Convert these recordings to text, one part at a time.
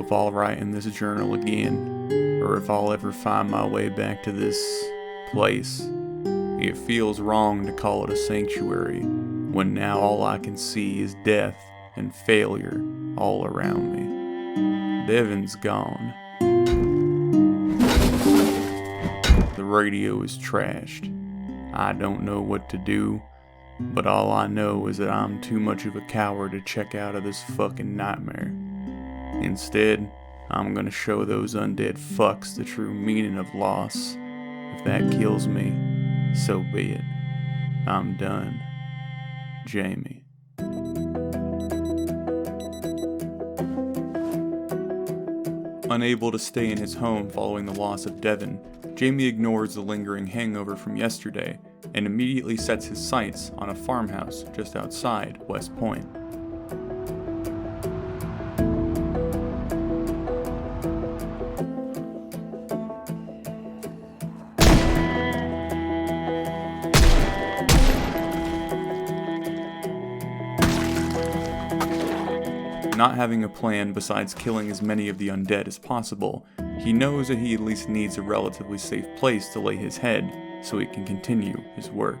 if I'll write in this journal again, or if I'll ever find my way back to this place. It feels wrong to call it a sanctuary, when now all I can see is death and failure all around me. Devon's gone. The radio is trashed. I don't know what to do, but all I know is that I'm too much of a coward to check out of this fucking nightmare. Instead, I'm gonna show those undead fucks the true meaning of loss. If that kills me, so be it. I'm done. Jamie. Unable to stay in his home following the loss of Devon, Jamie ignores the lingering hangover from yesterday and immediately sets his sights on a farmhouse just outside West Point. Not having a plan besides killing as many of the undead as possible, he knows that he at least needs a relatively safe place to lay his head so he can continue his work.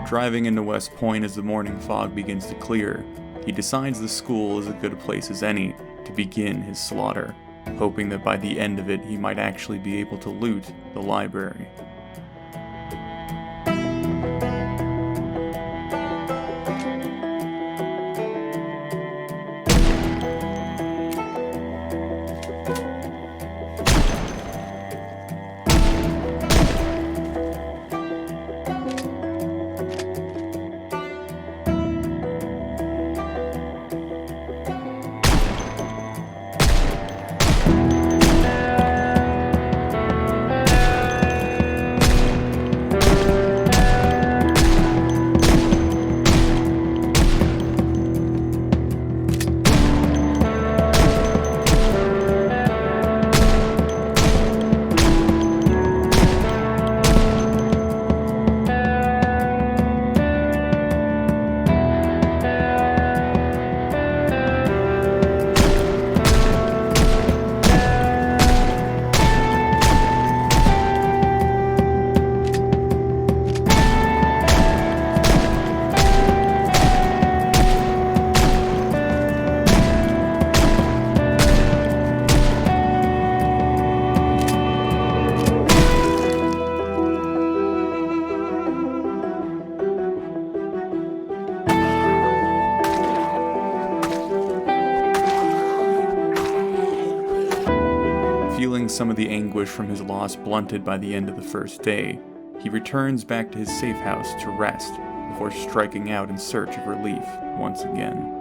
Driving into West Point as the morning fog begins to clear, he decides the school is as good a place as any to begin his slaughter, hoping that by the end of it he might actually be able to loot the library. Feeling some of the anguish from his loss blunted by the end of the first day, he returns back to his safe house to rest before striking out in search of relief once again.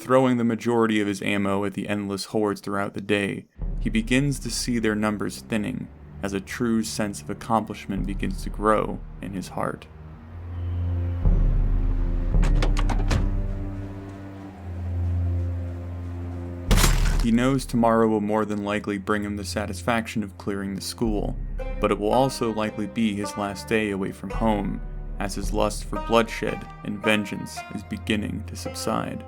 Throwing the majority of his ammo at the endless hordes throughout the day, he begins to see their numbers thinning as a true sense of accomplishment begins to grow in his heart. He knows tomorrow will more than likely bring him the satisfaction of clearing the school, but it will also likely be his last day away from home, as his lust for bloodshed and vengeance is beginning to subside.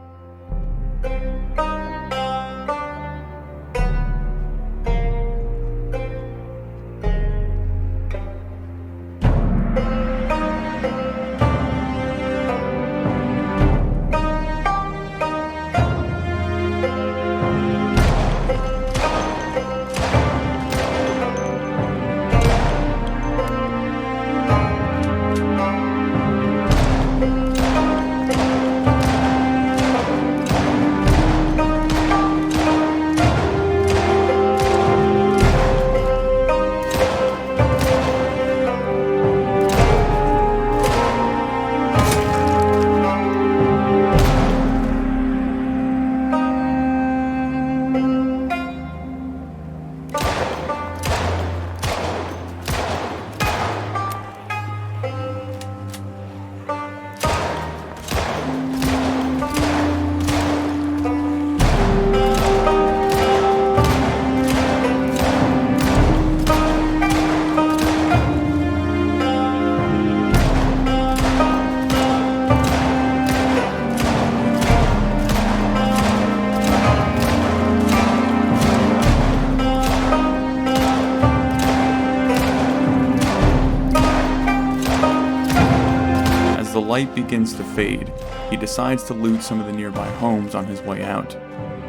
The light begins to fade. He decides to loot some of the nearby homes on his way out,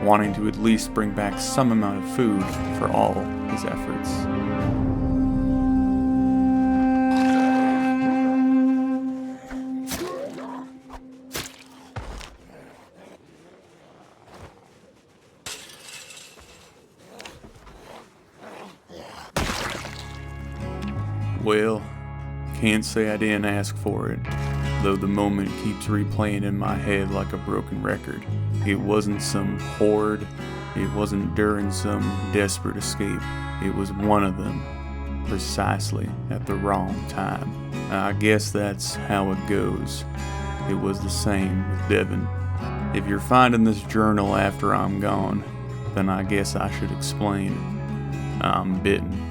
wanting to at least bring back some amount of food for all his efforts. Well, can't say I didn't ask for it, though the moment keeps replaying in my head like a broken record. It wasn't some horde, it wasn't during some desperate escape, it was one of them, precisely at the wrong time. I guess that's how it goes. It was the same with Devin. If you're finding this journal after I'm gone, then I guess I should explain. I'm bitten.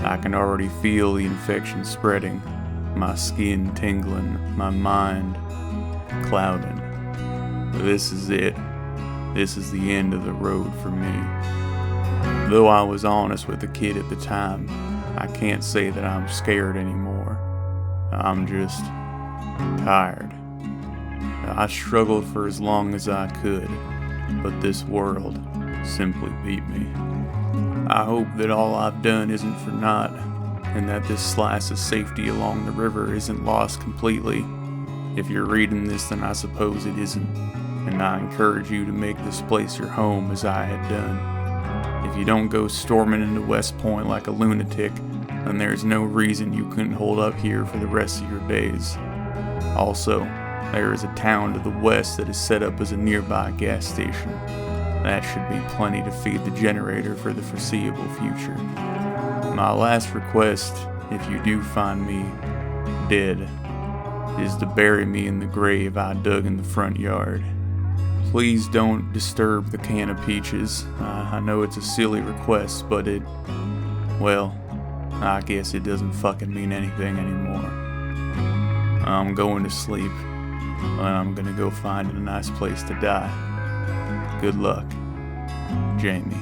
I can already feel the infection spreading, my skin tingling, my mind clouding. This is it. This is the end of the road for me. Though I was honest with the kid at the time, I can't say that I'm scared anymore. I'm just tired. I struggled for as long as I could, but this world simply beat me. I hope that all I've done isn't for naught, and that this slice of safety along the river isn't lost completely. If you're reading this, then I suppose it isn't, and I encourage you to make this place your home as I had done. If you don't go storming into West Point like a lunatic, then there's no reason you couldn't hold up here for the rest of your days. Also, there is a town to the west that is set up as a nearby gas station. That should be plenty to feed the generator for the foreseeable future. My last request, if you do find me dead, is to bury me in the grave I dug in the front yard. Please don't disturb the can of peaches. I know it's a silly request, but I guess it doesn't fucking mean anything anymore. I'm going to sleep, and I'm gonna go find a nice place to die. Good luck, Jamie.